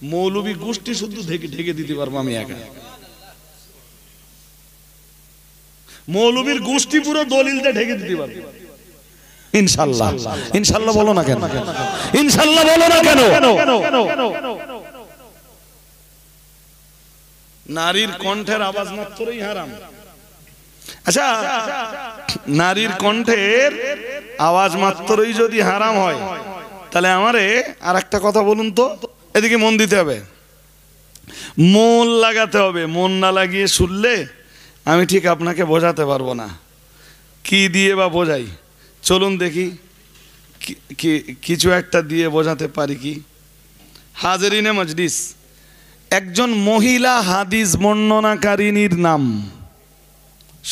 মৌলবী গোষ্ঠী শুধু ঢেকে দিতে পারবো আমি একা। মৌলবীর গোষ্ঠী পুরো দলিলটা ঢেকে দিতে পারবো ইনশাআল্লাহ। ইনশাআল্লাহ বলো না কেন? ইনশাআল্লাহ বলো না কেন? নারীর কণ্ঠের আওয়াজ মাত্রই হারাম। আচ্ছা, নারীর কণ্ঠের আওয়াজ মাত্রই যদি হারাম হয়, তাহলে আমারে আর একটা কথা বলুন তো, এদিকে মন দিতে হবে, মন লাগাতে হবে। মন না লাগিয়ে শুনলে আমি ঠিক আপনাকে বোঝাতে পারবো না। কি দিয়ে বা বোঝাই? চলুন দেখি কিছু একটা দিয়ে বোঝাতে পারি কি। হাজরিনে মজলিস, একজন মহিলা হাদিস বর্ণনাকারিনীর নাম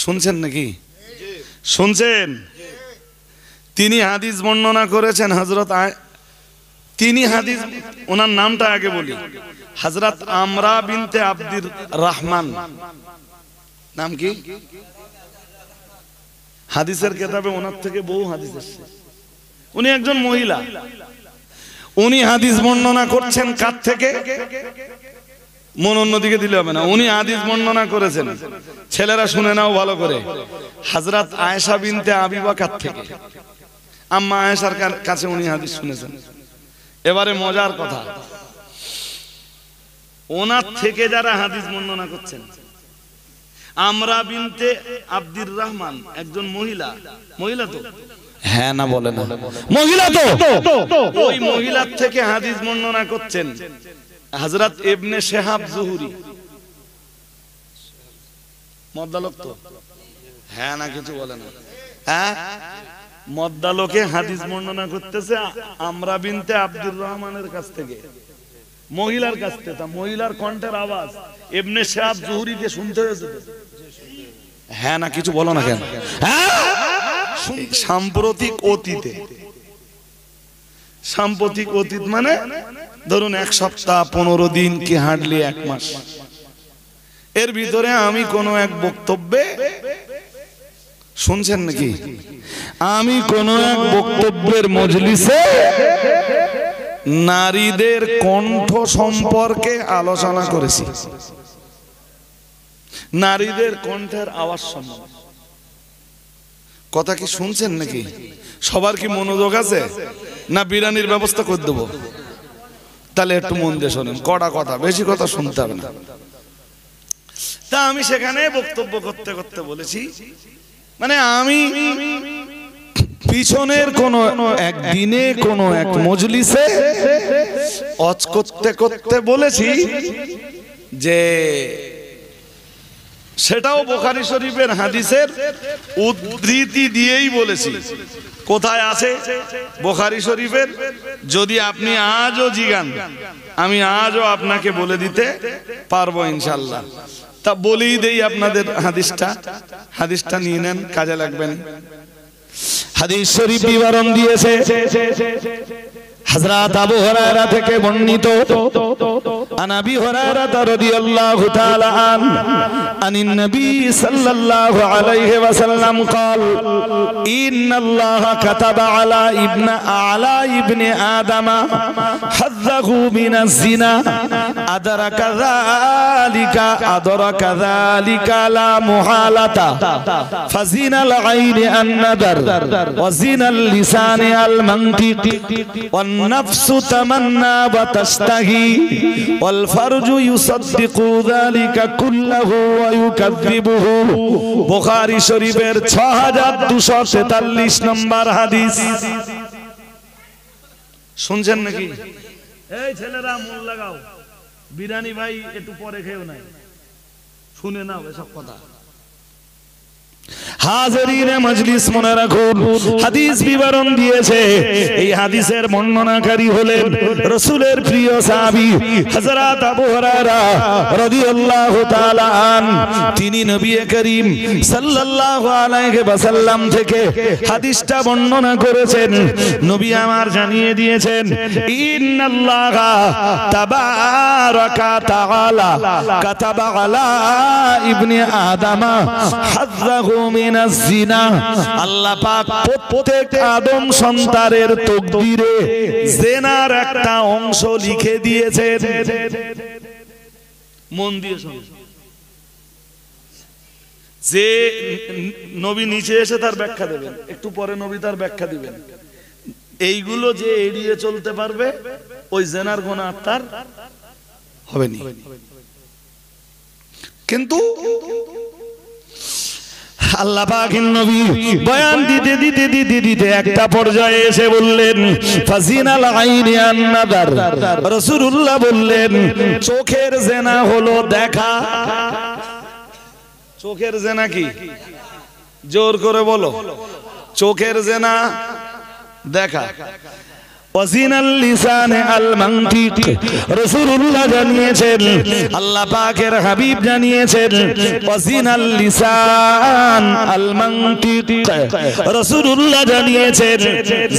শুনছেন নাকি? শুনছেন? তিনি হাদিস বর্ণনা করেছেন হযরত তিনি হাদিস, ওনার নামটা আগে বলি, হযরত আমরা বিনতে আব্দুর রহমান। নাম কি? হাদিসের কিতাবে ওনার থেকে বহু হাদিস আছে। উনি একজন মহিলা, উনি হাদিস বর্ণনা করছেন কার থেকে? মন অন্যদিকে দিলে হবে না। উনি হাদিস বর্ণনা করেছেন, ছেলেরা শুনে নাও ভালো করে, হযরত আয়েশা বিনতে আবি বকর থেকে। আম্মা আয়েশার কাছে উনি হাদিস শুনেছেন। এবারে মজার কথা, ওনার থেকে যারা হাদিস বর্ণনা করছেন, আমরা বিনতে আব্দুর রহমান একজন মহিলা। মহিলা তো? হ্যাঁ না বলে না? মহিলা তো। ওই মহিলার থেকে হাদিস বর্ণনা করছেন হযরত ইবনে শিহাব জুহরি। মদ্দালক তো? হ্যাঁ না কিছু বলে না? হ্যাঁ, মদ্দালকে হাদিস বর্ণনা করতেছে আমরা বিনতে আব্দুর রহমানের কাছ থেকে, মহিলার কাছ থেকে। তা মহিলার কণ্ঠের আওয়াজ ইবনে শিহাব জুহরিকে শুনতে হয়েছে। হ্যাঁ না কিছু বলো না কেন? সাম্প্রতিক অতীতে, সাম্প্রতিক অতীত মানে ধরুন 1 সপ্তাহ, 15 দিন কি হার্ডলি 1 মাস, এর ভিতরে আমি কোনো এক বক্তব্যে, শুনছেন নাকি, আমি কোনো এক বক্তব্যের মজলিসে নারীদের কণ্ঠ সম্পর্কে আলোচনা করেছি। নারীদের কণ্ঠের আওয়াজ সম্বন্ধে কথা কি শুনছেন নাকি? সবার কি মনোযোগ আছে না বিরানির ব্যবস্থা করে দেবো? তাহলে একটু মন দিয়ে শোনেন, কড়া কথা, বেশি কথা শুনতে হবে না। তা আমি সেখানে বক্তব্য করতে করতে বলেছি, মানে আমি পিছনের কোন একদিনে কোন এক মজলিসে ওয়াজ করতে করতে বলেছি যে, সেটাও বুখারী শরীফের হাদিসের উদ্ধৃতি দিয়েই বলেছি। কোথায় আছে? বুখারী শরীফের। যদি আপনি আজও জিগান, আমি আজও আপনাকে বলে দিতে পারবো ইনশাআল্লাহ। তা বলেই দেই আপনাদের হাদিসটা নিয়ে নেন, কাজে লাগবেন। হাদিস শরীফ বিবরণ দিয়েছে হযরত আবু হুরায়রা থেকে বর্ণিত, আন আবি হুরায়রা রাদিয়াল্লাহু তাআলা আনিন নবী সাল্লাল্লাহু আলাইহি ওয়াসাল্লাম قال ان الله كتب على ابن آدم حظه من الزنا ادرك ذلك لا محالة فزنا العين النظر وزنا اللسان المنطق والنفس تمنى وتشتهي والفرج يصدق ذلك كله ويكذبه। বুখারী শরীফের 6243 নম্বর হাদিস। শুনছেন নাকি? এই ছেলেরা মন লাগাও, বিরানি ভাই একটু পরে খেও না, শুনে নাও এসব কথা। হাজিরিনে মজলিস মনে রাখুন, হাদিস বিবরণ দিয়েছে, এই হাদিসের বর্ণনাকারী হলেন রাসূলের প্রিয় সাহাবী হযরত আবু হুরায়রা রাদিয়াল্লাহু তাআলা আন। তিনি নবী করিম সাল্লাল্লাহু আলাইহি ওয়াসাল্লাম থেকে হাদিসটা বর্ণনা করেছেন। নবী আমার জানিয়ে দিয়েছেন, ইন্নাল্লাহা তাবারাকা তাআলা কাতাবা আলা ইবনে আদম হাযযাহু মিন মিনাজ জিনা, আল্লাহ পাক প্রত্যেক আদম সন্তানের তাকদীরে জিনার একটা অংশ লিখে দিয়েছেন। মন দিয়ে শুনুন, যে নবী নিচে এসে তার ব্যাখ্যা দেবেন, একটু পরে নবী তার ব্যাখ্যা দিবেন। এইগুলো যে এড়িয়ে চলতে পারবে ওই জিনার গুনাহ তার হবে না। কিন্তু আল্লাহ পাকের নবী বয়ান দিতে দিতে দিতে দিতে একটা পর্যায়ে এসে বললেন ফাজিনাল আইনি আন নাদার, রাসূলুল্লাহ বললেন চোখের জিনা হলো দেখা। চোখের জিনা কি? জোর করে বলো। চোখের জিনা দেখা। ওয়াজিনাল লিসানে আল মানতিক, রাসূলুল্লাহ জানিয়েছেন, আল্লাহ পাকের হাবিব জানিয়েছেন ওয়াজিনাল লিসান আল মানতিক, রাসূলুল্লাহ জানিয়েছেন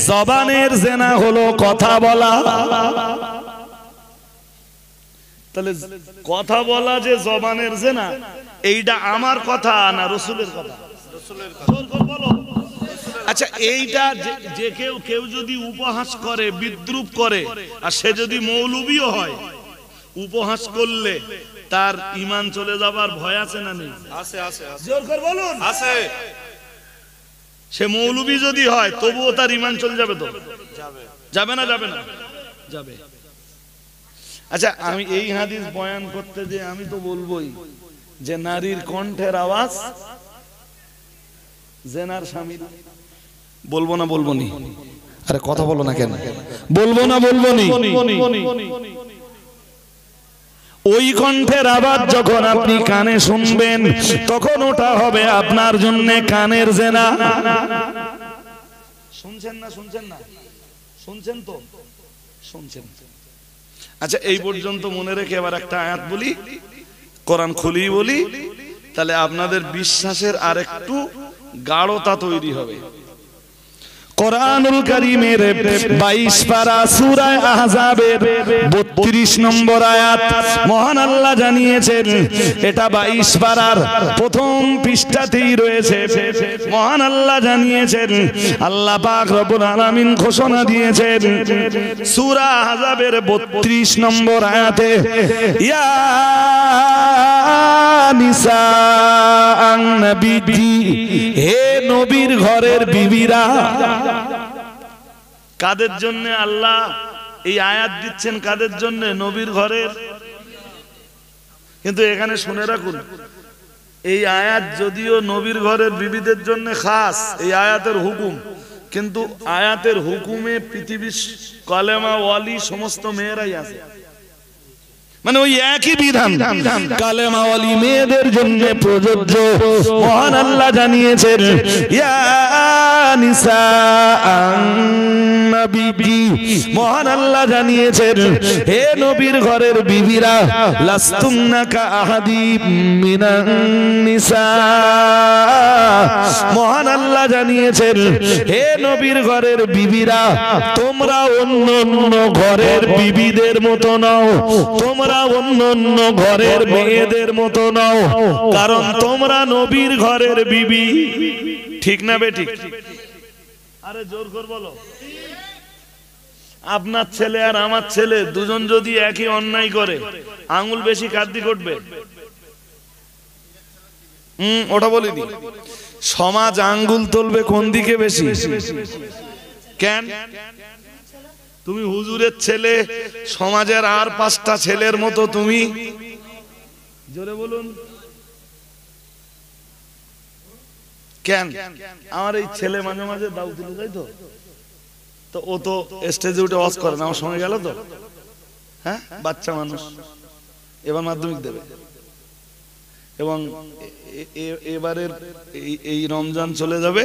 জবানের জিনা হলো কথা বলা। তাহলে কথা বলা যে জবানের জিনা, এইটা আমার কথা না রাসূলের কথা? রাসূলের কথা। বলো। আচ্ছা, এইটা যে কেউ যদি উপহাস করে, বিদ্রুপ করে, আর সে যদি মৌলবীও হয়, উপহাস করলে তার ঈমান চলে যাবার ভয় আছে না নেই? আছে, আছে, জোর করে বলুন। আছে। সে মৌলবী যদি হয় তবুও তার ঈমান চলে যাবে তো? যাবে। যাবে না? যাবে না? যাবে। আচ্ছা, আমি এই হাদিস বয়ান করতে যে আমি তো বলবোই যে নারীর কণ্ঠের আওয়াজ জিনার শামিল। বলবো না বলবো নি? আরে কথা বলো না কেন? বলবো না বলবো নি? ওই কণ্ঠের আওয়াজ যখন আপনি কানে শুনবেন তখন ওটা হবে আপনার জন্য কানের জিনা। শুনছেন না? শুনছেন না? শুনছেন তো? শুনছেন। আচ্ছা, এই পর্যন্ত মনে রেখে এবার একটা আয়াত বলি, কোরআন খুলি বলি, তাহলে আপনাদের বিশ্বাসের আরেকটু গাঢ়তা তৈরি হবে। কোরআনুল কারীমের 22 পারা সূরা আহজাবের 32 নম্বর আয়াত মহান আল্লাহ জানিয়েছেন, এটা 22 পারার প্রথম পৃষ্ঠাতেই রয়েছে। মহান আল্লাহ জানিয়েছেন, আল্লাহ পাক রব্বুল আলামিন ঘোষণা দিয়েছেন সূরা আহজাবের 32 নম্বর আয়াতে, ইয়া নিসা আন নবী, হে নবীর ঘরের বিবিরা। কাদের জন্য আল্লাহ এই আয়াত দিচ্ছেন? কাদের জন্য? নবীর ঘরের। কিন্তু এখানে শুনে রাখুন, এই আয়াত যদিও নবীর ঘরের বিবিদের জন্য খাস, এই আয়াতের হুকুম, কিন্তু আয়াতের হুকুমে পৃথিবীর কালেমা ওয়ালি সমস্ত মেয়েরাই আছে। মানে ওই একই বিধান কালেমা ওয়ালি মেয়েদের জন্য প্রযোজ্য। মহান আল্লাহ জানিয়েছেন, ইয়া নিসা নবী, মহান আল্লাহ জানিয়েছেন, হে নবীর ঘরের বিবিরা, লাস্তুন্না কা আহাদিম মিনান নিসা। মহান আল্লাহ জানিয়েছেন, হে নবীর ঘরের বিবিরা, তোমরা অন্য অন্য ঘরের বিবিদের মতো নও, তোমরা অন্য অন্য ঘরের মেয়েদের মতো নও, কারণ তোমরা নবীর ঘরের বিবি। ঠিক না বেঠিক? আরে জোর করে বলো। আপনার ছেলে আর আমার ছেলে দুজন যদি একই অন্যায় করে, আঙ্গুল বেশি কার দিকে উঠবে? ওটা বলিনি। সমাজ আঙ্গুল তুলবে কোন দিকে বেশি? কেন? তুমি হুজুরের ছেলে, সমাজের আর 5টা ছেলের মতো তুমি। জোরে বলুন। কেন? আমার এই ছেলে মাঝে মাঝে দাও দিতে যাই তো ও তো স্টেজে উঠে ওয়াজ করে না, আমার সঙ্গে গেল তো। হ্যাঁ, বাচ্চা মানুষ, এবার মাধ্যমিক দেবে, এবং এবারের এই রমজান চলে যাবে,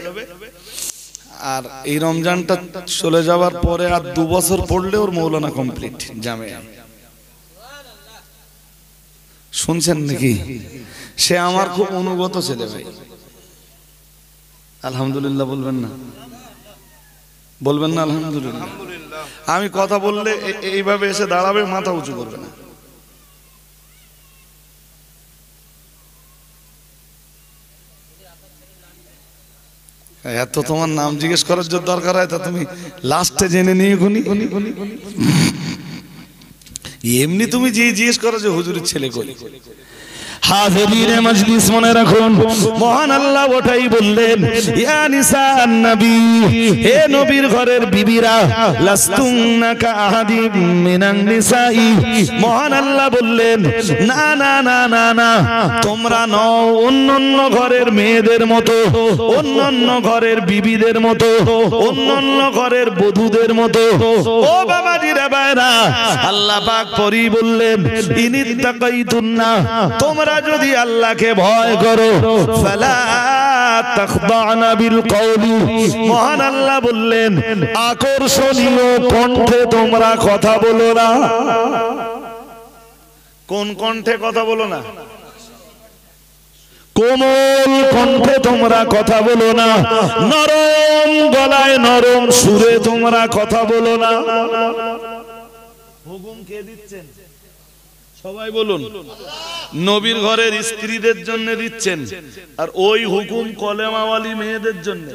আর এই রমজানটা চলে যাওয়ার পরে আর 2 বছর পড়লে ওর মৌলানা কমপ্লিট জামিয়া। শুনছেন নাকি? সে আমার খুব অনুগত ছেলে ভাই। আলহামদুলিল্লাহ বলবেন না? বলবেন না আলহামদুলিল্লাহ? আমি কথা বললে এইভাবে এসে দাঁড়াবে, মাথা উঁচু করবে না। এত তোমার নাম জিজ্ঞেস করার জন্য দরকার হয় তা তুমি লাস্টে জেনে নিয়ে গুনি এমনি তুমি যে জিজ্ঞেস করো যে হুজুরের ছেলে কই। হাজিরিনে মজলিস মনে রাখুন, মহান আল্লাহ ওটাই বললেন, ইয়া নিসান নবী, হে নবীর ঘরের বিবিরা, লাস্তুন্না কা আহাদিম মিনান নিসাই। মহান আল্লাহ বললেন, না না না না না, তোমরা নও অন্যান্য ঘরের মেয়েদের মতো, অন্যান্য ঘরের বিবিদের মতো, অন্যান্য ঘরের বধূদের মতো। ও বাবাজিরা ভাইরা, আল্লাহ পাক পরি বললেন, ইনিত্তাকাইতুন্না, তোমরা যদি আল্লাহকে ভয় করো, ফালা তাখদানা বিল কওলি, মহান আল্লাহ বললেন, আকর্ষণীয় কণ্ঠে তোমরা কথা বলো না। কোন কণ্ঠে কথা বলো না? কোমল কণ্ঠে তোমরা কথা বলো না, নরম গলায় নরম সুরে তোমরা কথা বলো না। হুকুম কে দিচ্ছেন? সবাই বলুন। নবীর ঘরের স্ত্রীদের জন্য দিচ্ছেন, আর ওই হুকুম কলেমাওয়ালি মেয়েদের জন্য,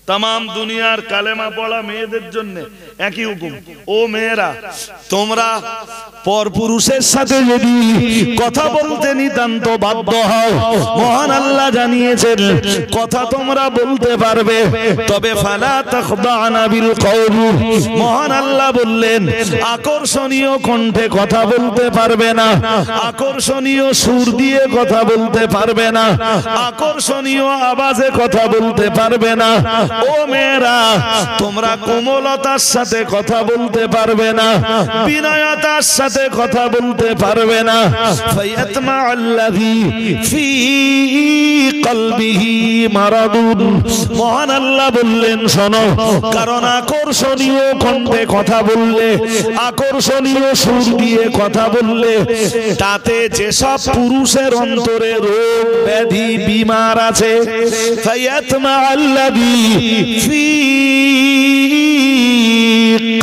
তামাম দুনিয়ার কালেমা পড়া মেয়েদের জন্য একই হুকুম। ও মেয়েরা, তোমরা পরপুরুষের সাথে যদি কথা বলতে নিতান্ত বাধ্য হও, মহান আল্লাহ জানিয়েছেন কথা তোমরা বলতে পারবে, তবে ফালা তাখদানা বিল কওলি, মহান আল্লাহ বললেন আকর্ষণীয় কণ্ঠে কথা বলতে পারবে না, আকর্ষণীয় সুর দিয়ে কথা বলতে পারবে না, আকর্ষণীয় আওয়াজে কথা বলতে পারবে না। ও মেয়েরা, তোমরা কোমলতার সাথে কথা বলতে পারবে না, বিনয়তার সাথে কথা বলতে পারবে না। ফায়াতমা আল্লাযী ফী কলবিহি মারাদুন, মহান আল্লাহ বললেন শোনো, কারণ আকর্ষণীয় কণ্ঠে কথা বললে, আকর্ষণীয় সুর দিয়ে কথা বললে, তাতে যেসব পুরুষের অন্তরে রোগ ব্যাধি বিমার আছে, ফায়াতমা আল্লাযী ফী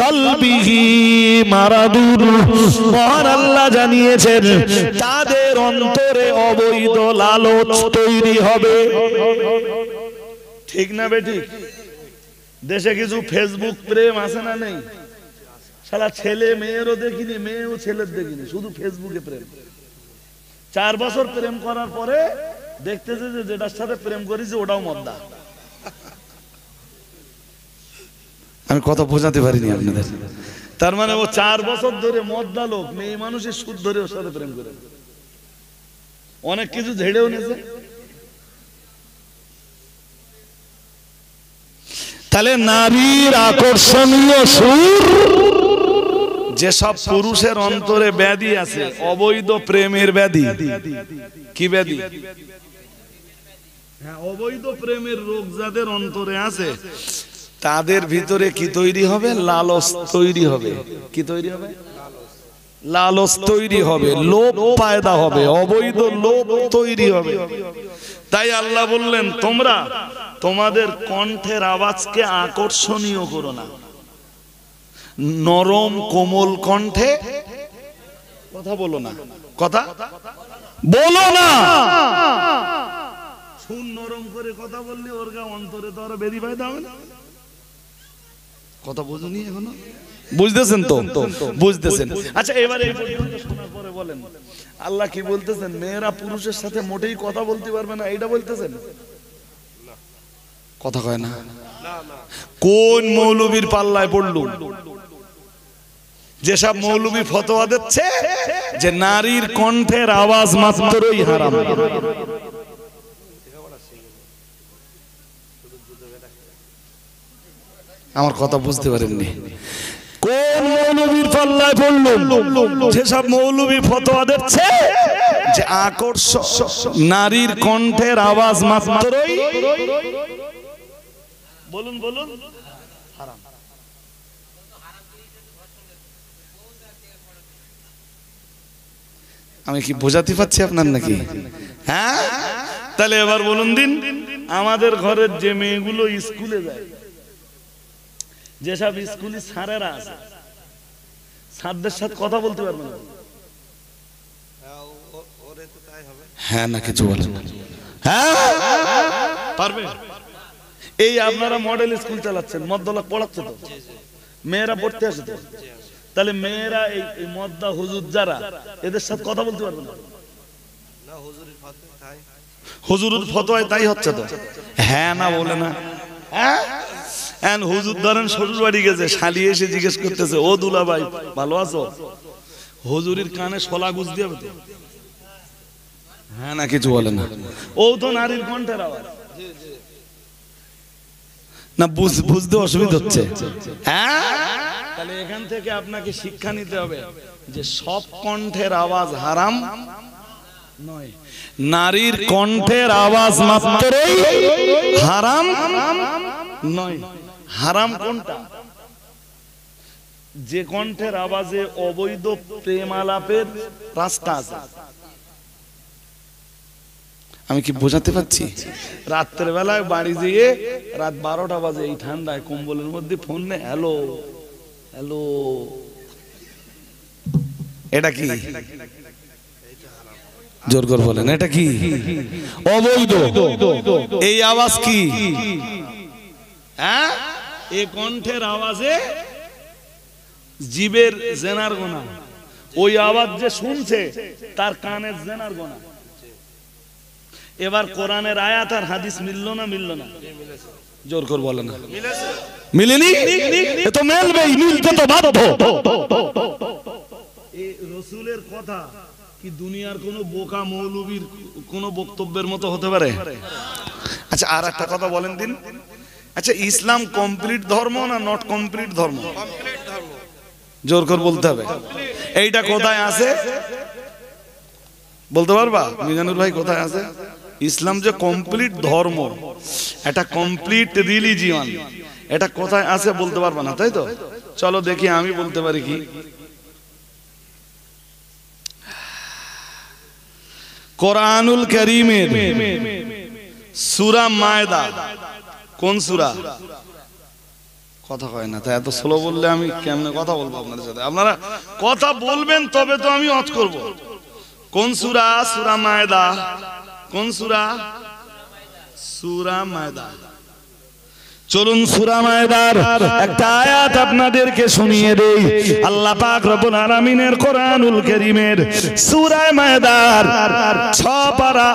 কলবিহি মারাদুন, মহান আল্লাহ জানিয়েছেন তাদের অন্তরে অবৈধ লালচ তৈরি হবে। ঠিক না বেঠিক? দেশে কিছু ফেসবুক প্রেম আছে না নেই? শালা ছেলে মেয়েরও দেখিনি, মেয়েও ছেলের দেখিনি, শুধু ফেসবুকে প্রেম। 4 বছর প্রেম করার পরে দেখতেছে যে যেটার সাথে প্রেম করেছে ওটাও মদ্দা। আমি কথা বোঝাতে পারিনি আপনাদের। তার মানে ও 4 বছর ধরে মদ্দা লোক, মেয়ে মানুষের সুদ ধরে ওর সাথে প্রেম করে, অনেক কিছু ঝেড়েও নিয়েছে। তাহলে নারীর আকর্ষণীয় সুর, যেসব পুরুষের অন্তরে ব্যাধি আছে, অবৈধ প্রেমের ব্যাধি। কি ব্যাধি? হ্যাঁ, অবৈধ প্রেমের রোগ যাদের অন্তরে আছে, তাদের ভিতরে কি তৈরি হবে? লালচ তৈরি হবে। কি তৈরি হবে? লালচ তৈরি হবে, লোভ পয়দা হবে, অবৈধ লোভ তৈরি হবে। তাই আল্লাহ বললেন, তোমরা তোমাদের কণ্ঠের আওয়াজকে আকর্ষণীয় করো না, নরম কোমল কণ্ঠে কথা বলো না, কথা বলো না। শুন, নরম করে কথা বললে ওর গা অন্তরে তো আরো বেরি পায় দাও না। কথা বুঝুনি এখনো? বুঝতেছেন তো? বুঝতেছেন। আচ্ছা, এবারে এই পর্যন্ত শোনার পরে বলেন আল্লাহ কি বলতেছেন? মেয়েরা পুরুষের সাথে মোটেই কথা বলতে পারবে না, এইটা বলতেছেন? কথা কয় না। কোন মৌলবীর পাল্লায় পড়লো? যেসব মৌলবী ফতোয়া দিচ্ছে যে নারীর কণ্ঠের আওয়াজ মাত্রই হারাম। আমার কথা বুঝতে পারেননি? কোন মৌলবীর পাল্লায় পড়লো? যেসব মৌলবী ফতোয়া দিচ্ছে যে আকর্ষণ নারীর কণ্ঠের আওয়াজ মাত্রই, বলুন বলুন, হারাম। আমি কি বোঝাতে পারছি আপনার নাকি? হ্যাঁ, তাহলে এবার বলুন দিন, আমাদের ঘরের যে মেয়েগুলো স্কুলে যায়, যেসব স্কুলে স্যারেরা আছে, স্যারদের সাথে কথা বলতে পারবে না। হ্যাঁ না কিছু বলেন? হ্যাঁ পারবে। এই আপনারা মডেল স্কুল চালাচ্ছেন, মদ্দলা পড়াচ্ছে তো, মেয়েরা পড়তে আসে তো, তাহলে মেয়েরা এই মদ্দা হুজুর যারা এদের সাথে কথা বলতে পারবে না? হুজুরের ফতোয়ায় তাই হচ্ছে তো, হ্যাঁ না বলে না। হ্যাঁ, হুজুর ধরেন শ্বশুর বাড়ি গেছে, শালি এসে জিজ্ঞেস করতেছে, ও দুলা ভাই ভালো আছো? হুজুরের কানে শোলা গুজ দিয়ে তো হ্যাঁ না কিছু বলে না। ও তো নারীর কণ্ঠের আওয়াজ না, বুঝতে অসুবিধা হচ্ছে। হ্যাঁ, তাহলে এখান থেকে আপনাকে শিক্ষা নিতে হবে যে সব কণ্ঠের আওয়াজ হারাম নয়, নারীর কণ্ঠের আওয়াজ মাত্রই হারাম নয়। হারাম কোনটা? যে কণ্ঠের আওয়াজে অবৈধ প্রেম আলাপের রাস্তা আছে। আমি কি বোঝাতে পারছি? রাত্রের বেলায় বাড়ি যেয়ে রাত 12টা বাজে এই ঠান্ডায় কম্বলের মধ্যে ফোন নে, হ্যালো হ্যালো, এটা কি? জোর করে বলেন, এটা কি? অবৈধ। এই আওয়াজ কি? হ্যাঁ, এই কণ্ঠের আওয়াজে জীবের জেনার গোনা, ওই আওয়াজ যে শুনছে তার কানের জেনার গোনা। এবার কোরআনের আয়াত আর হাদিস মিললো না? মিললো না? জোর করে বলে না মিলেনি? এ তো মিলবেই, মিলতে তো বাধ্য। এই রাসূলের কথা কি দুনিয়ার কোন বোকা মৌলবীর কোন বক্তব্যের মতো হতে পারে? আচ্ছা, আর একটা কথা বলেন দিন, আচ্ছা ইসলাম কমপ্লিট ধর্ম না নট কমপ্লিট ধর্ম? কমপ্লিট ধর্ম। জোর করে বলতে হবে। এইটা কোথায় আছে বলতে পারবা মিজানুর ভাই? কোথায় আছে? ইসলাম যে কমপ্লিট ধর্ম, এটা কমপ্লিট রিলিজিয়ন, এটা কোথায় আছে বলতে পারবা না, তাই তো? চলো দেখি আমি বলতে পারি কি। কোরআনুল কারীমের সূরা মায়দা। কোন সূরা? কথা কয় না, তাই এত স্লো বললে আমি কেমনে কথা বলবো আপনাদের সাথে? আপনারা কথা বলবেন তবে তো আমি ওয়াজ করব। কোন সূরা? সূরা মায়দা। কোন সূরা? সূরা মায়দা। চলুন সূরা মায়দার একটা আয়াত আপনাদেরকে শুনিয়ে দেই। আল্লাহ পাক রব্বুল আলামিনের কোরআনুল কারীমের সূরা মায়দার 6 পারা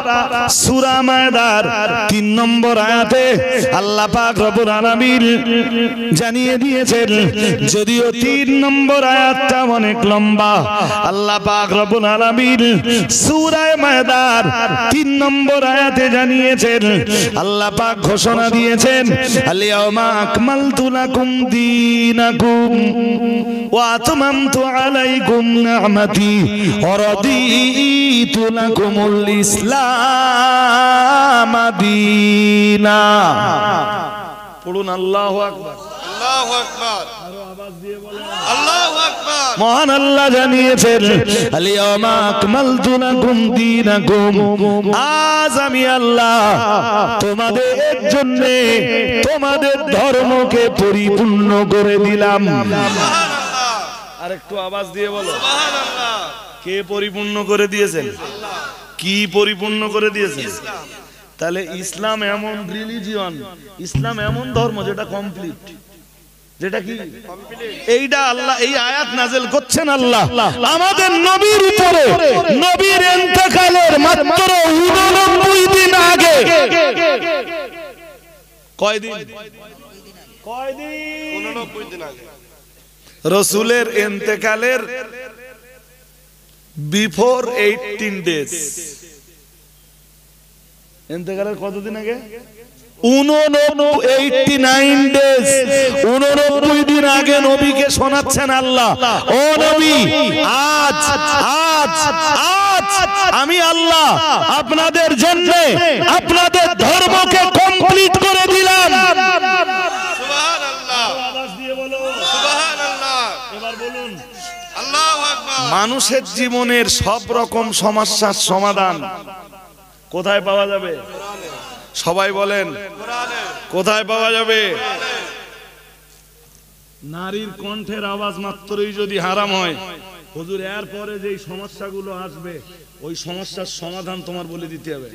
সূরা মায়দার 3 নম্বর আয়াতে আল্লাহ পাক রব্বুল আলামিন জানিয়ে দিয়েছেন, যদিও 3 নম্বর আয়াতটা অনেক লম্বা, আল্লাহ পাক রব্বুল আলামিন সূরা মায়দার 3 নম্বর আয়াতে জানিয়েছেন, আল্লাহ পাক ঘোষণা দিয়েছেন, اليوم أكملت لكم دينكم وأتممت عليكم نعمتي ورضيت لكم الإسلام دينا। পড়ুন আল্লাহু আকবার। আল্লাহু আকবার। আরো আওয়াজ দিয়ে বলেন আল্লাহু আকবার। মহান আল্লাহ জানিয়েছেন, আল-ইয়াওমা আকমালতু লাকুম দীনাকুম, আজ আমি আল্লাহ তোমাদের জন্য তোমাদের ধর্মকে পরিপূর্ণ করে দিলাম। সুবহানাল্লাহ। আরেকটু আওয়াজ দিয়ে বলো সুবহানাল্লাহ। কে পরিপূর্ণ করে দিয়েছেন? কি পরিপূর্ণ করে দিয়েছেন? ইসলাম। তাহলে ইসলাম এমন রিলিজিয়ন, ইসলাম এমন ধর্ম যেটা কমপ্লিট, যেটা কি এইটা আল্লাহ এই আয়াত নাযিল করছেন আল্লাহ আমাদের নবীর উপরে। নবীর ইন্তেকালের মাত্র 89 দিন আগে। কয়দিন? কয়দিন? 89 দিন আগে রাসূলের ইন্তেকালের বিফোর 18 ডেজ। ইন্তেকালের কতদিন আগে? 89 ডেজ। 89 দিন আগে নবীকে শোনাচ্ছেন আল্লাহ, ও নবী, আজ আজ আজ আমি আল্লাহ আপনাদের জন্য আপনাদের ধর্মকে কমপ্লিট করে দিলাম। সুবহানাল্লাহ। আওয়াজ দিয়ে বলো সুবহানাল্লাহ। এবার বলুন আল্লাহু আকবার। মানুষের জীবনের সব রকম সমস্যার সমাধান কোথায় পাওয়া যাবে? সবাই বলেন কোথায় পাওয়া যাবে? নারীর কণ্ঠের আওয়াজ মাত্রই যদি হারাম হয়, হুজুর এর পরে যে সমস্যাগুলো আসবে ওই সমস্যার সমাধান তোমার বলে দিতে হবে।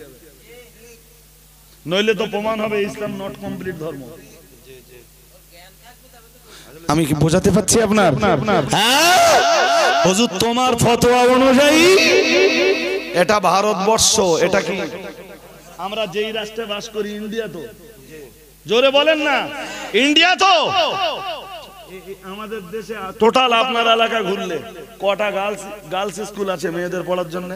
নইলে তো প্রমাণ হবে ইসলাম নট কমপ্লিট ধর্ম। আমি কি বোঝাতে পারছি আপনার? হুজুর তোমার ফতোয়া অনুযায়ী এটা ভারতবর্ষ, এটা কি আমরা যেই রাষ্ট্রে বাস করি ইন্ডিয়া তো, জোরে বলেন না ইন্ডিয়া তো। আমাদের দেশে টোটাল আপনার এলাকা ঘুরলে কটা গার্লস স্কুল আছে মেয়েদের পড়ার জন্য?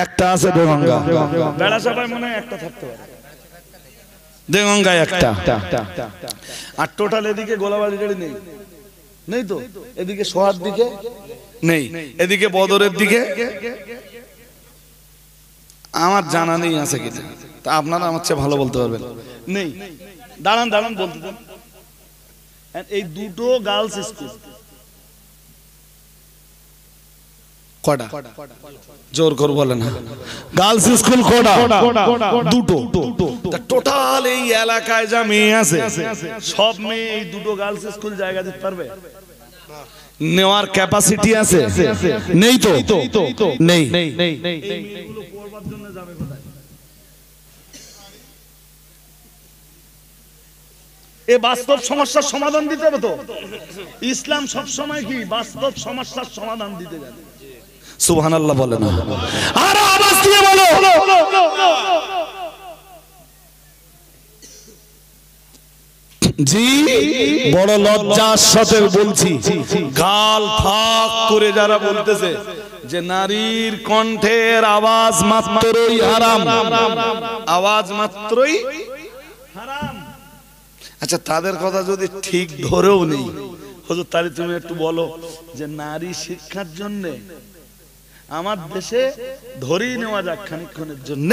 একটা আছে দেগঙ্গা, বেড়াচাপায় মনে হয় একটা থাকতে পারে, দেগঙ্গায় একটা। আর টোটাল এদিকে গোলাবাড়িটারি নেই, নেই তো। এদিকে সোহার দিকে নেই, এদিকে বদরের দিকে আমার জানা নেই আছে কিনা, তা আপনারা আমার চেয়ে ভালো বলতে পারবেন। নেই, দাঁড়ান দাঁড়ান বলতে দেন। এই দুটো গার্লস স্কুল কটা? জোর করে বলেন গার্লস স্কুল কটা? দুটো। টোটাল এই এলাকায় যা মেয়ে আছে সব মেয়ে এই দুটো গার্লস স্কুল জায়গা দিতে পারবে? নেওয়ার ক্যাপাসিটি আছে? নেই তো, নেই। এ বাস্তব সমস্যার সমাধান দিতে হবে তো। ইসলাম সব সময় কি বাস্তব সমস্যার সমাধান দিতে জানে। সুবহানাল্লাহ বলেন, আর আওয়াজ দিয়ে বলো। জি, বড় লজ্জার সাথে বলছি, গাল ফাঁক করে যারা বলতেছে যে নারীর কণ্ঠের আওয়াজ মাত্রই হারাম, আওয়াজ মাত্রই হারাম। আচ্ছা, তাদের কথা যদি ঠিক ধরেও নেই, হুজুর তাহলে তুমি একটু বলো যে নারী শিক্ষার জন্য আমার দেশে ধরেই নেওয়া যাক খানিকক্ষণের জন্য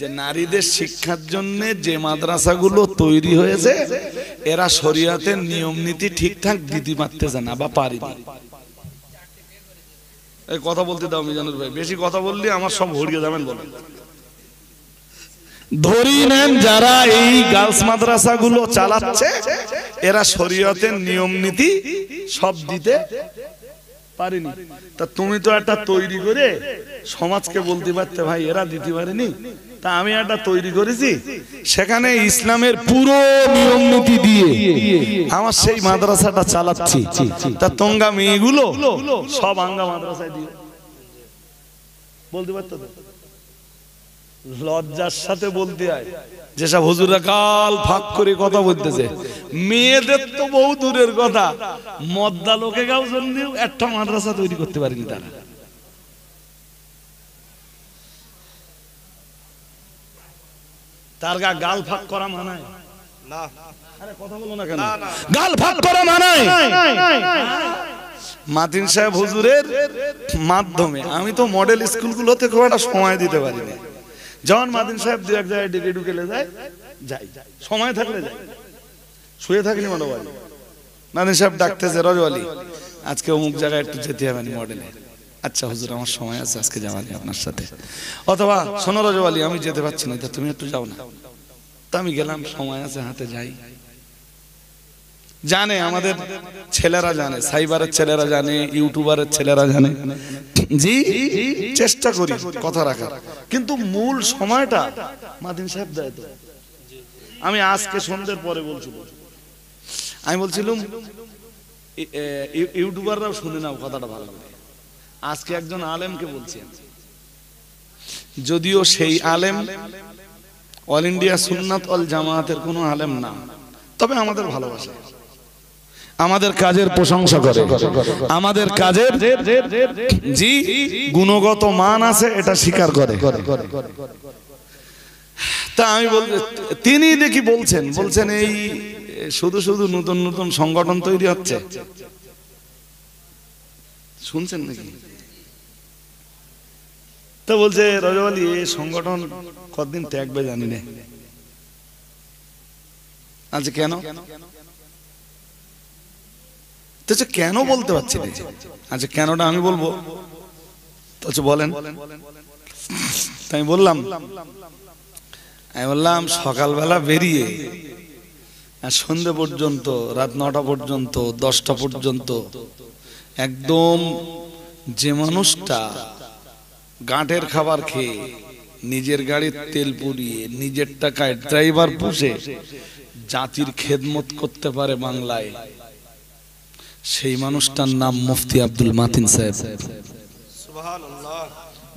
যে নারীদের শিক্ষার জন্য যে মাদ্রাসাগুলো তৈরি হয়েছে এরা শরীয়তের নিয়ম নীতি ঠিকঠাক দিতে পারতেছে না বা পারেনি। এই কথা বলতে দাও মিজানুর ভাই, বেশি কথা বললে আমার সব হরিয়ে যাবেন। বলেন, ধরি নেন যারা এই গার্লস মাদ্রাসাগুলো চালাচ্ছে এরা শরীয়তের নিয়ম নীতি সব দিতে পারেনি। তা তুমি তো একটা তৈরি করে সমাজকে বলতে পারতে ভাই এরা দিতে পারেনি। তা আমি একটা তৈরি করেছি সেখানে ইসলামের পুরো নিয়ম নীতি দিয়ে আমার সেই মাদ্রাসাটা চালাচ্ছি। তা তোমরা মেয়েগুলো সব আঙ্গা মাদ্রাসায় দিয়ে বলতে পারতো তো? লজ্জার সাথে বলতে হয় যেসব হুজুরা কাল ফাঁক করে কথা বলতেছে, মেয়েদের তো বহু দূরের কথা, মদ্দা লোকে গাও জন্য একটা মাদ্রাসা তৈরি করতে পারেনি তারা। তার গাল ফাঁক করা মানায় না? আরে কথা বলো না কেন? গাল ফাঁক করা মানায়? মাতিন সাহেব হুজুরের মাধ্যমে আমি তো মডেল স্কুলগুলোতে খুব একটা সময় দিতে পারি না। যখন মাদিন সাহেব দু এক জায়গায় ডেকে ঢুকেলে যাই, সময় থাকলে যাই, শুয়ে থাকিনি মনে হয়। মাদিন সাহেব ডাকতেছে, রজওয়ালি আজকে অমুক জায়গায় একটু যেতে হবে মডেলে। আচ্ছা হুজুর আমার সময় আছে, আজকে যাওয়ানি আপনার সাথে। অথবা শোনো রজওয়ালি আমি যেতে পারছি না, তুমি একটু যাও না। তা আমি গেলাম, সময় আছে হাতে, যাই। জানে আমাদের ছেলেরা জানে, সাইবারের ছেলেরা জানে, ইউটিউবারের ছেলেরা জানে। জি, চেষ্টা করি কথা রাখার, কিন্তু মূল সময়টা মাদিন সাহেব দেয় তো। আমি আজকে সন্ধ্যের পরে বলছিলাম, আমি বলছিলাম ইউটিউবাররাও শুনে নাও কথাটা ভালো করে। আজকে একজন আলেমকে বলছেন, যদিও সেই আলেম অল ইন্ডিয়া সুন্নাত ওয়াল জামায়াতের কোনো আলেম না, তবে আমাদের ভালোবাসে, আমাদের কাজের প্রশংসা করে, আমাদের কাজের জি গুণগত মান আছে এটা স্বীকার করে। তা আমি বলছি, তিনি দেখি বলছেন এই শুধু শুধু নতুন নতুন সংগঠন তৈরি হচ্ছে, শুনছেন নাকি? তো বলছে রজওয়ালি এই সংগঠন কতদিন ত্যাগবে জানি না। আচ্ছা কেন? কেন বলতে পারছি না? আচ্ছা কেনটা আমি বলবো, আচ্ছা বলেন। তাই বললাম সকালবেলা বেরিয়ে সন্ধ্যে পর্যন্ত, রাত 9টা পর্যন্ত, 10টা পর্যন্ত একদম যে মানুষটা গাঁটের খাবার খেয়ে নিজের গাড়ির তেল পুড়িয়ে নিজের টাকায় ড্রাইভার পুষে জাতির খেদমত করতে পারে বাংলায়, সেই মানুষটার নাম মুফতি আব্দুল মাতিন সাহেব। সুবহানাল্লাহ।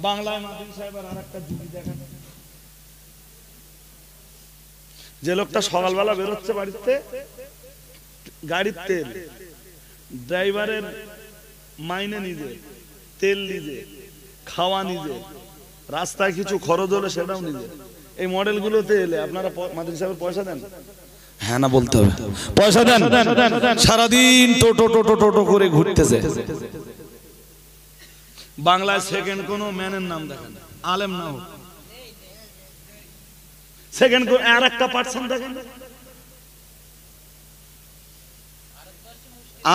বাংলায় মাতিন সাহেবের আরেকটা জুটি দেখেন, যে লোকটা সকালবেলা বেরোচ্ছে বাড়িতে, গাড়ির তেল, ড্রাইভারের মাইনে নিজে, তেল নিজে, খাওয়া নিজে, রাস্তায় কিছু খরচ হলে সেটাও নিজে। এই মডেলগুলোতে এলে আপনারা মাতিন সাহেবের পয়সা দেন? হ্যাঁ না বলতে হবে, পয়সা দেন। সারাদিন টোটো টোটো টোটো করে ঘুরতেছে। বাংলায় সেকেন্ড কোন ম্যানের নাম দেখেন, আলেম না হোক, সেকেন্ড আর একটা পার্সন দেখেন।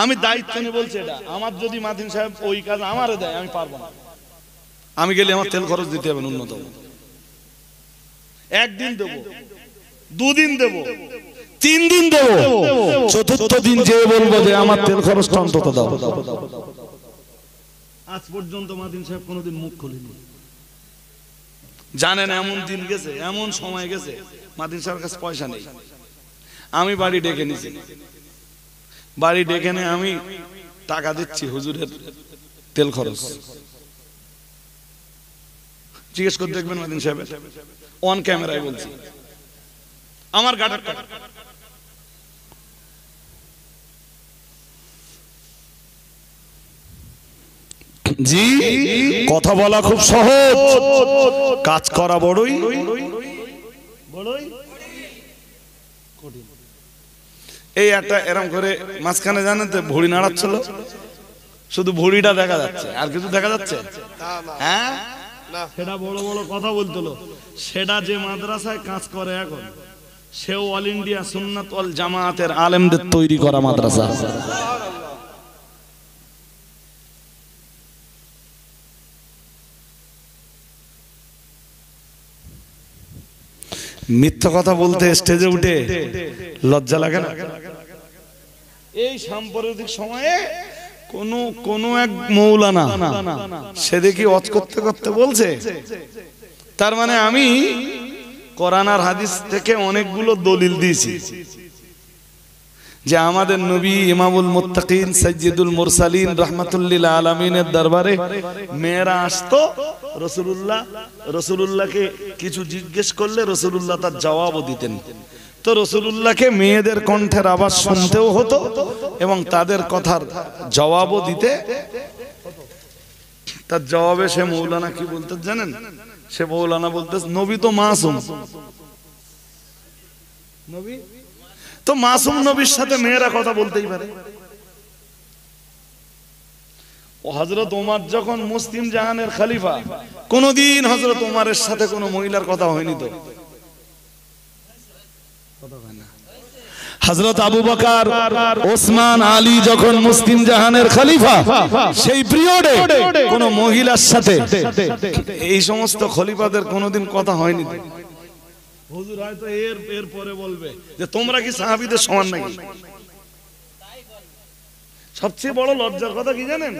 আমি দায়িত্ব নিয়ে বলছি, এটা আমার যদি মাতিন সাহেব ওই কাজ আমারে দেয় আমি পারবো না। আমি গেলে আমার তেল খরচ দিতে হবে ন্যূনতম, একদিন দেব, দুদিন দেব, 3 দিন দেবো, চতুর্থ দিন যে বলবো যে আমার তেল খরচটা অন্তত দাও। আজ পর্যন্ত মাতিন সাহেব কোনোদিন মুখ খুলেনি। জানেন এমন দিন গেছে, এমন সময় গেছে মাতিন সাহেবের কাছে পয়সা নেই। আমি বাড়ি ডেকে নিছি, বাড়ি ডেকে নিয়ে আমি টাকা দিচ্ছি হুজুরের তেল খরচ। জিজ্ঞেস করে দেখবেন মাতিন সাহেব, অন ক্যামেরায় বলছি, আমার গাটার টাকা। জি, কথা বলা খুব সহজ, কাজ করা বড়ই কঠিন। এই একটা এরম করে মাঝখানে জানেন তো ভুড়ি নাড়াচ্ছিল, শুধু ভুড়িটা দেখা যাচ্ছে, আর কিছু দেখা যাচ্ছে? হ্যাঁ, সেটা বড় বড় কথা বলতো। সেটা যে মাদ্রাসায় কাজ করে এখন, সেও অল ইন্ডিয়া সুন্নাত ওয়াল জামায়াতের আলেমদের তৈরি করা মাদ্রাসা। মিথ্যা কথা বলতে স্টেজে উঠে লজ্জা লাগে না? এই সাম্প্রতিক সময়ে কোন এক মৌলানা সে দেখি ওয়াজ করতে করতে বলছে, তার মানে আমি কোরআন আর হাদিস থেকে অনেকগুলো দলিল দিয়েছি যে আমাদের নবী ইমামুল মুত্তাকিন সাইয়্যিদুল মুরসালিন রাহমাতুল্লিল আলামিনের দরবারে মেয়েরা আসতো, রাসূলুল্লাহকে কিছু জিজ্ঞেস করলে রাসূলুল্লাহ তার জবাবও দিতেন। তো রাসূলুল্লাহকে মেয়েদের কণ্ঠের আওয়াজ শুনতেও হতো এবং তাদের কথার জবাবও দিতে। তার জবাবে সে মৌলানা কি বলতে জানেন? সে মৌলানা বলতে, নবী তো মাসুম, নবী তো মাসুম, নবীর সাথে মেয়েরা কথা বলতেই পারে। ও হযরত ওমর যখন মুসলিম জাহানের খলিফা, কোনদিন হযরত ওমরের সাথে কোনো মহিলার কথা হয়নি। তো হযরত আবু বকর, ওসমান, আলী যখন মুসলিম জাহানের খলিফা, সেই পিরিয়ডে কোন মহিলার সাথে এই সমস্ত খলিফাদের কোনদিন কথা হয়নি। হুজুর হয়তো এর পরে বলবে যে তোমরা কি সাহাবীদের সমান নাকি? সবচেয়ে বড় লজ্জার কথা কি জানেন?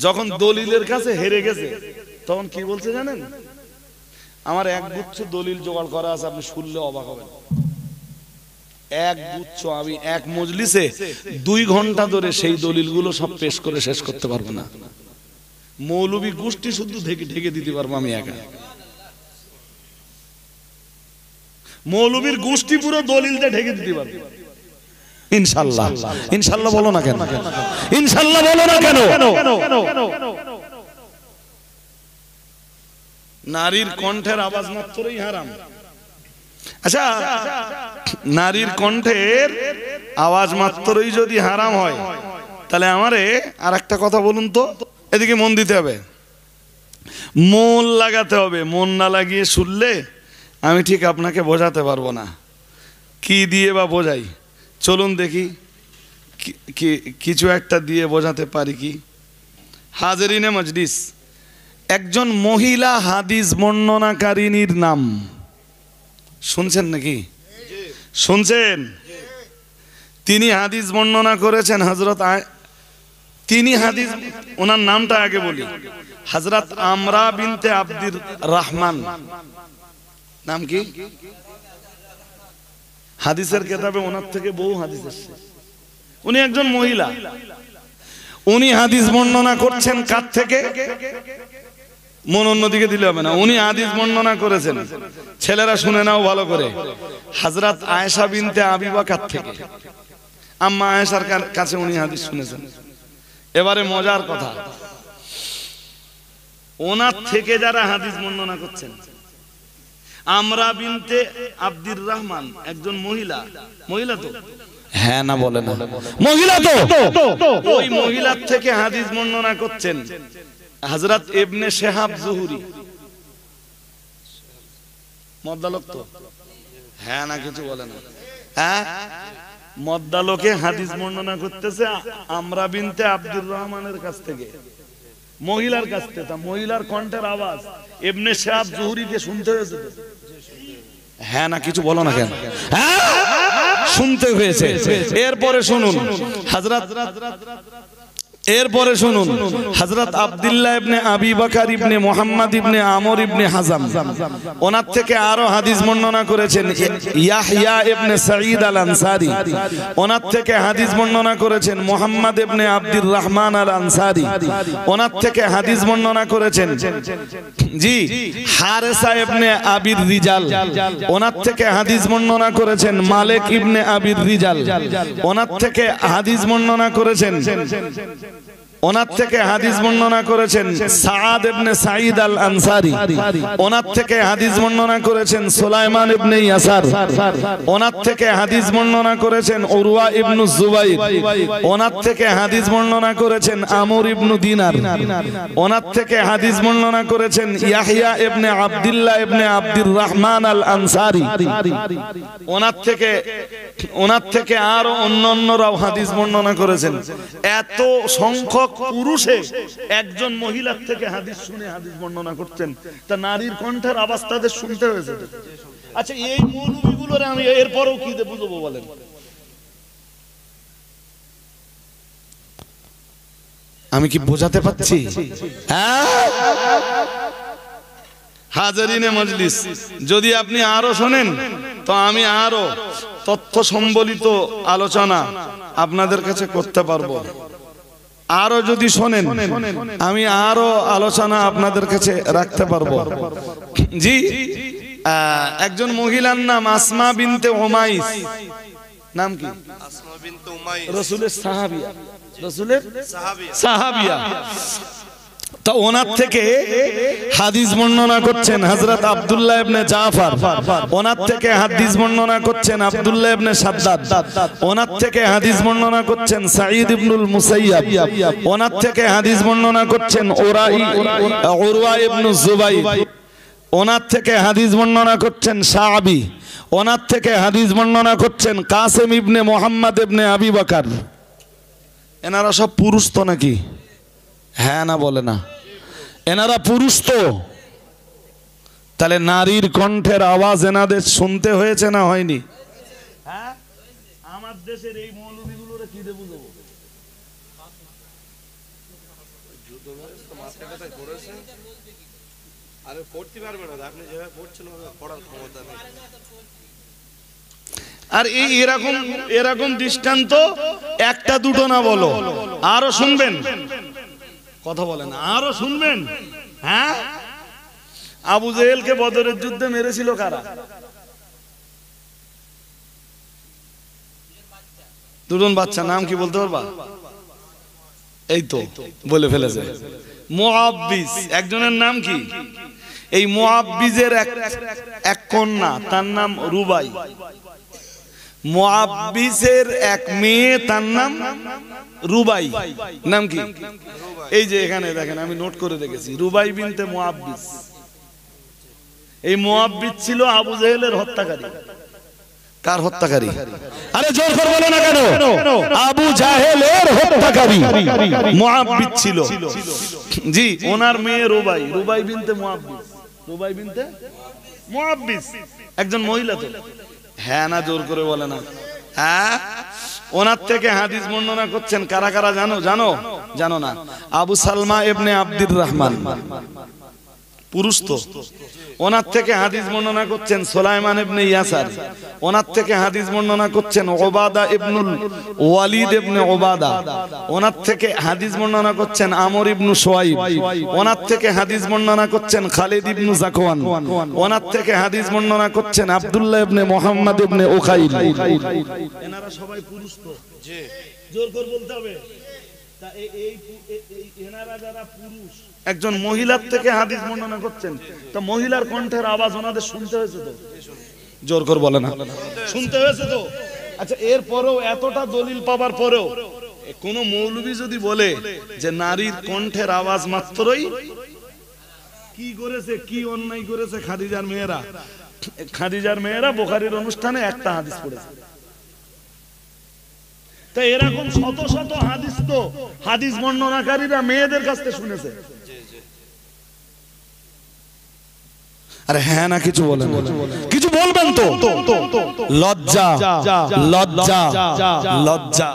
যখন দলিলের কাছে হেরে গেছে তখন কি বলছে জানেন? আমার এক গুচ্ছ দলিল জোগাড় করা আছে, আপনি শুনলে অবাক হবেন। এক গুচ্ছ, আমি এক মজলিসে 2 ঘন্টা ধরে সেই দলিলগুলো সব পেশ করে শেষ করতে পারবো না। মৌলবী গোষ্ঠী শুধু ঢেকে দিতে পারবো আমি একা। মৌলবীর গোষ্ঠী পুরো দলিল দিয়ে ঢেকে দিতে পারবে ইনশাআল্লাহ। ইনশাআল্লাহ বলো না কেন? ইনশাআল্লাহ বলো না কেন? নারীর কণ্ঠের আওয়াজ মাত্রই হারাম। আচ্ছা, নারীর কণ্ঠের আওয়াজ মাত্রই যদি হারাম হয়, তাহলে আমারে আর একটা কথা বলুন তো, এদিকে মন দিতে হবে, মন লাগাতে হবে। মন না লাগিয়ে শুনলে আমি ঠিক আপনাকে বোঝাতে পারবো না। কি দিয়ে বা বোঝাই, চলুন দেখি কিছু একটা দিয়ে বোঝাতে পারি কি। হাজরিনে মজলিস, একজন মহিলা হাদিস বর্ণনাকারিনীর নাম শুনছেন নাকি? শুনছেন? তিনি হাদিস বর্ণনা করেছেন হযরত তিনি হাদিস, ওনার নামটা আগে বলি, হযরত আমরা বিনতে আব্দুর রহমান। নাম কি? হাদিসের কিতাবে ওনার থেকে বহু হাদিস আছে। উনি একজন মহিলা। উনি হাদিস বর্ণনা করছেন কার থেকে? মন অন্যদিকে দিলে হবে না। উনি হাদিস বর্ণনা করেছেন, ছেলেরা শুনে নাও ভালো করে, হযরত আয়েশা বিনতে আবি বকর থেকে। আম্মা আয়েশার কাছে উনি হাদিস শুনেছেন। এবারে মজার কথা, ওনার থেকে যারা হাদিস বর্ণনা করছেন, আমরা বিনতে আব্দুর রহমান একজন মহিলা। মহিলা তো? হ্যাঁ না বলে না, মহিলা তো। ওই মহিলার থেকে হাদিস বর্ণনা করছেন হযরত ইবনে শিহাব জুহরি। মদ্দালক তো? হ্যাঁ না কিছু বলে না। হ্যাঁ, মদ্দালকে হাদিস বর্ণনা করতেছে আমরা বিনতে আব্দুর রহমানের কাছ থেকে, মহিলার কাছ থেকে। তা মহিলার কণ্ঠের আওয়াজ ইবনে শিহাব জুহরিকে শুনতে হয়েছে। হ্যাঁ না কিছু বলো না কেন? হ্যাঁ শুনতে হয়েছে। এরপরে শুনুন হযরত আব্দুল্লাহ ইবনে আবি বকর ইবনে মুহাম্মদ ইবনে আমর ইবনে হাজাম, ওনার থেকে আরো হাদিস বর্ণনা করেছেন ইয়াহইয়া ইবনে সাঈদ আল আনসারী। ওনার থেকে হাদিস বর্ণনা করেছেন মুহাম্মদ ইবনে আব্দুর রহমান আল আনসারী। ওনার থেকে হাদিস বর্ণনা করেছেন জি হারেসা ইবনে আবির রিজাল। ওনার থেকে হাদিস বর্ণনা করেছেন মালিক ইবনে আবির রিজাল। ওনার থেকে হাদিস বর্ণনা করেছেন সাআদ ইবনে সাঈদ আল আনসারী। ওনার থেকে হাদিস বর্ণনা করেছেন সুলাইমান ইবনে ইয়াসার। ওনার থেকে হাদিস বর্ণনা করেছেন উরওয়া ইবনে জুবাইর। ওনার থেকে হাদিস বর্ণনা করেছেন আমর ইবনে দিনার। ওনার থেকে হাদিস বর্ণনা করেছেন ইয়াহইয়া ইবনে আব্দুল্লাহ ইবনে আব্দুর রহমান আল আনসারী। ওনার থেকে আরো অন্যান্যরাও হাদিস বর্ণনা করেছেন। এত সংখ্যক পুরুষে একজন মহিলার থেকে হাদিস শুনে হাদিস বর্ণনা করতেন। তা নারীর কণ্ঠের আওয়াজ তাদের শুনতে হয়েছে। আচ্ছা, এই মৌলবীগুলোর আমি এরপরও কি বুঝবো বলেন? আমি কি বোঝাতে পারছি? হাজারিনে মজলিস, যদি আপনি আরো শোনেন তো আমি আরো তথ্য সম্বলিত আলোচনা আপনাদের কাছে করতে পারবো। আরো যদি শোনেন আমি আরো আলোচনা আপনাদের কাছে রাখতে পারবো। জি, একজন মহিলার নাম আসমা বিনতে উমাইস। নাম কি? আসমা বিনতে উমাইস, রাসূলের সাহাবিয়া। রাসূলের সাহাবিয়া। তো ওনার থেকে হাদিস বর্ণনা করছেন হযরত আব্দুল্লাহ ইবনে জাফর। ওনার থেকে হাদিস বর্ণনা করছেন আব্দুল্লাহ ইবনে শাদ্দাদ। ওনার থেকে হাদিস বর্ণনা করছেন সাঈদ ইবনুল মুসাইয়াব। ওনার থেকে হাদিস বর্ণনা করছেন উরওয়া ইবনে জুবাইর। ওনার থেকে হাদিস বর্ণনা করছেন শাআবী। ওনার থেকে হাদিস বর্ণনা করছেন কাসিম ইবনে মুহাম্মদ ইবনে আবি বকর। এনারা সব পুরুষ তো নাকি? হ্যাঁ না বলে না, এনারা পুরুষ তো। তাহলে নারীর কণ্ঠের আওয়াজ এনাদের শুনতে হয়েছে না হয়নি? হ্যাঁ, আমার দেশের এই মৌলবীগুলোরে কি দেব বুঝবো? আরে পড়তে পারবে না, আপনি যেভাবে পড়ছেন পড়ার ক্ষমতা নেই। আর এই এরকম দৃষ্টান্ত একটা দুটো না, বলো আরো শুনবেন। কথা বলেন, আরো শুনবেন। হ্যাঁ, আবু জেহেলকে বদরের যুদ্ধে মেরেছিল কারা? দুজন বাচ্চা। নাম কি বলতে পারবা? এই তো বলে ফেলেছে, মুআব্বিস। একজনের নাম কি? এই মুআব্বিজের এক কন্যা, তার নাম রুবাই। মুআব্বিসের এক মেয়ে, তার নাম রুবাই। নাম কি? এই যে এখানে দেখেন, আমি নোট করে রেখেছি, রুবাই বিনতে মুআব্বিস। এই মুআব্বিস ছিল আবু জেহেলের হত্যাকারী। কার হত্যাকারী? আরে জোর করে বলো না কেন? আবু জাহেলের হত্যাকারী মুআব্বিস ছিল। জি, ওনার মেয়ে রুবাই। রুবাই বিনতে মুআব্বিস। রুবাই বিনতে মুআব্বিস একজন মহিলা তো? হ্যাঁ না, জোর করে বলে না। হ্যাঁ, ওনার থেকে হাদিস বর্ণনা করছেন কারা কারা জানো? জানো না? আবু সালমা ইবনে আব্দুর রহমান, পুরুষ তো। ওনার থেকে হাদিস বর্ণনা করছেন সুলাইমান ইবনে ইয়াসার, ওনার থেকে হাদিস বর্ণনা করছেন উবাদা ইবনুল ওয়ালিদ ইবনে উবাদা, ওনার থেকে হাদিস বর্ণনা করছেন আমর ইবনু শুআইব, ওনার থেকে হাদিস বর্ণনা করছেন খালিদ ইবনু যাকওয়ান, ওনার থেকে হাদিস বর্ণনা করছেন আব্দুল্লাহ ইবনে মুহাম্মদ ইবনে উখাইল। এনারা সবাই পুরুষ তো, জি জোর করে বলতে হবে। তা এই এনারা যারা পুরুষ, একজন মহিলার থেকে হাদিস বর্ণনা করছেন, তো মহিলার কণ্ঠের আওয়াজ ওনাদের শুনতে হয়েছে তো? জোর করে বলে না, শুনতে হয়েছে তো? আচ্ছা, এরপরেও এতটা দলিল পাবার পরেও কোন মৌলবী যদি বলে যে নারীর কণ্ঠের আওয়াজ মাত্রই, কি করেছে, কি অন্যায় করেছে খাদিজার মেয়েরা? খাদিজার মেয়েরা বুখারীর অনুষ্ঠানে একটা হাদিস পড়েছে। তা এরকম শত শত হাদিস তো হাদিস বর্ণনাকারীরা মেয়েদের কাছ থেকে শুনেছে। আরে হ্যাঁ না, কিছু বলেন, কিছু বলবেন তো? লজ্জা লজ্জা লজ্জা।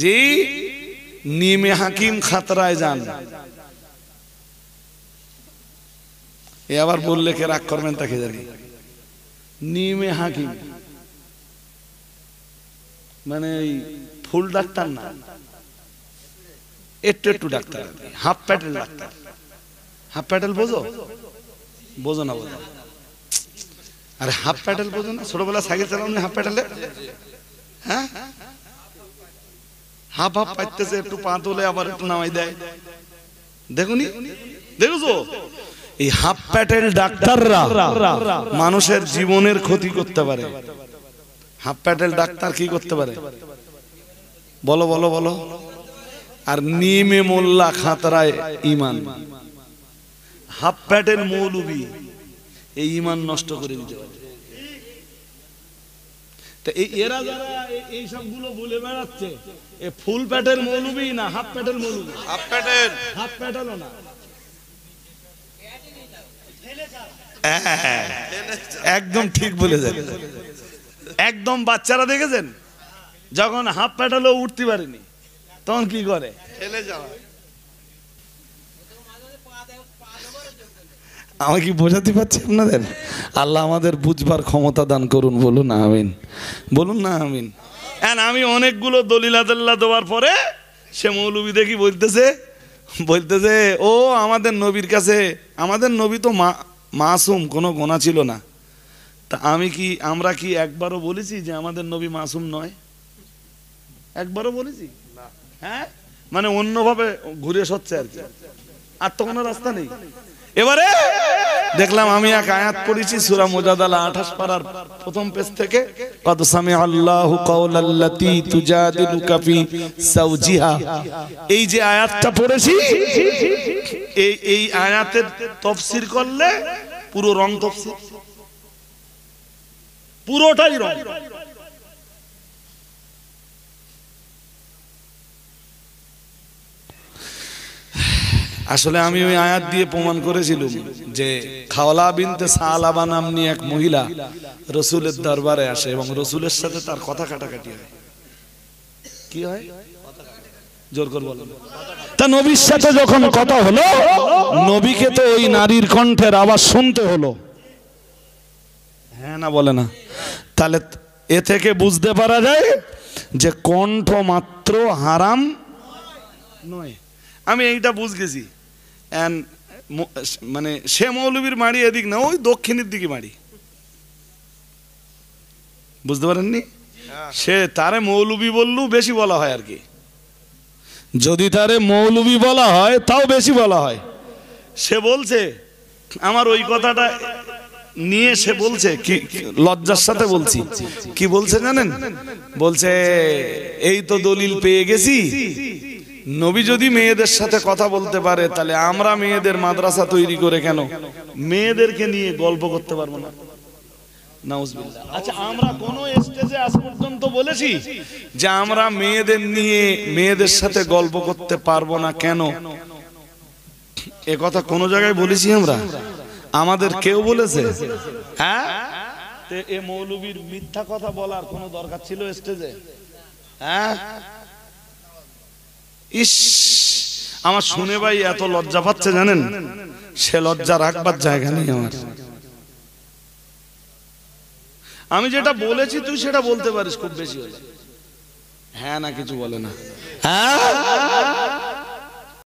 জি, নিমে হাকিম খাতরায় যান। এ আবার বললে কে রাগ করবেন তাকে জানি। নিমে হাকিম মানে ফুল ডাক্তার না, একটু একটু doctor, half Patel doctor. Half Patel বোঝো? বোঝো না? বোঝো? আরে হাফ প্যাটেল বোঝো না? ছোটবেলা সাইকেল চালানো হাফ প্যাটেলে, হ্যাঁ হাফ হাফ পাইতেছে, একটু পা তোলে আবার একটু নামাই দেয়, দেখুনি? দেখেছো? এই হাফ প্যাটেল ডাক্তাররা মানুষের জীবনের ক্ষতি করতে পারে। হাফ প্যাটেল ডাক্তার কি করতে পারে বলো বলো বলো? আর নিমে মোল্লা খাতরায় ইমান। হাফ প্যাটেল মৌলবী এই ইমান নষ্ট করে দিতে পারে। তা এরা যারা এই সবগুলো বলে বেড়াচ্ছে, এ ফুল প্যাটেল মৌলবী না হাফ প্যাটেল মৌলবী? হাফ প্যাটেল। হাফ প্যাটেলও না, একদম ঠিক বলেছেন। একদম বাচ্চারা দেখেছেন যখন হাফ প্যাটেলও উঠতে পারেনি তখন কি করে? ঠেলে যাওয়া। আমি কি বোঝাতে পারছি আপনাদের? আল্লাহ আমাদের বুঝবার ক্ষমতা দান করুন, বলুন আমিন, বলুন না আমিন। আমি অনেকগুলো দলিল আদাল্লাহ দেওয়ার পরে সে মৌলবী দেখি বলতেছে ও আমাদের নবীর কাছে, আমাদের নবী তো মাসুম, কোনো গোনা ছিল না। তা আমরা কি একবারও বলেছি যে আমাদের নবী মাসুম নয়? একবারও বলেছি? হ্যাঁ, মানে অন্যভাবে ঘুরে সচ্ছে আর কি, আর তো কোনো রাস্তা নেই। এবারে দেখলাম আমি এক আয়াত পড়েছি সূরা মুজাদালা 28 পারার প্রথম পেজ থেকে, কদ সামিআল্লাহু কাওলাল্লাতী তুজাদিলুকা ফি যাওজিহা। এই যে আয়াতটা পড়েছি, এই আয়াতের তাফসীর করলে পুরো রং তাফসীর, পুরোটাই রং। আসলে আমি ওই আয়াত দিয়ে প্রমাণ করেছিলাম যে খাওলা বিনতে সালাবা নামনি এক মহিলা রাসূলের দরবারে আসে এবং রাসূলের সাথে তার কথা কাটাকাটি হয়। কি হয়? জোর করে বলেন। তা নবীর সাথে যখন কথা হলো, নবীকে তো ওই নারীর কণ্ঠের আওয়াজ শুনতে হলো, হ্যাঁ না বলে না? তাহলে এ থেকে বুঝতে পারা যায় যে কণ্ঠ মাত্র হারাম নয়। আমি এইটা বুঝ গেছি। মানে সে মৌলবীর মাড়ি এদিক না, ওই দক্ষিণের দিকে মাড়ি, বুঝতে পারেননি? সে তারে মৌলবী বললেও বেশি বলা হয় আর কি, যদি তারে মৌলবী বলা হয় তাও বেশি বলা হয়। সে বলছে আমার ওই কথাটা নিয়ে, সে বলছে কি লজ্জার সাথে বলছি, কি বলছে জানেন? বলছে এই তো দলিল পেয়ে গেছি, নবী যদি মেয়েদের সাথে কথা বলতে পারে তাহলে আমরা মেয়েদের মাদ্রাসা তৈরি করে কেন মেয়েদেরকে নিয়ে গল্প করতে পারবো না? নাউজুবিল্লাহ। আচ্ছা, আমরা কোন স্টেজে আজ পর্যন্ত বলেছি যে আমরা মেয়েদের নিয়ে মেয়েদের সাথে গল্প করতে পারবো না কেন? এ কথা কোন জায়গায় বলেছি আমরা? আমাদের কেউ বলেছে? হ্যাঁ, এ মৌলবীর মিথ্যা কথা বলার কোনো দরকার ছিল স্টেজে? হ্যাঁ, ইস, আমার শুনে ভাই এত লজ্জা পাচ্ছে জানেন, সে লজ্জা রাখবার জায়গা নেই আমার। আমি যেটা বলেছি তুই সেটা বলতে পারিস খুব বেশি হলে, হ্যাঁ না কিছু বলে না, হ্যাঁ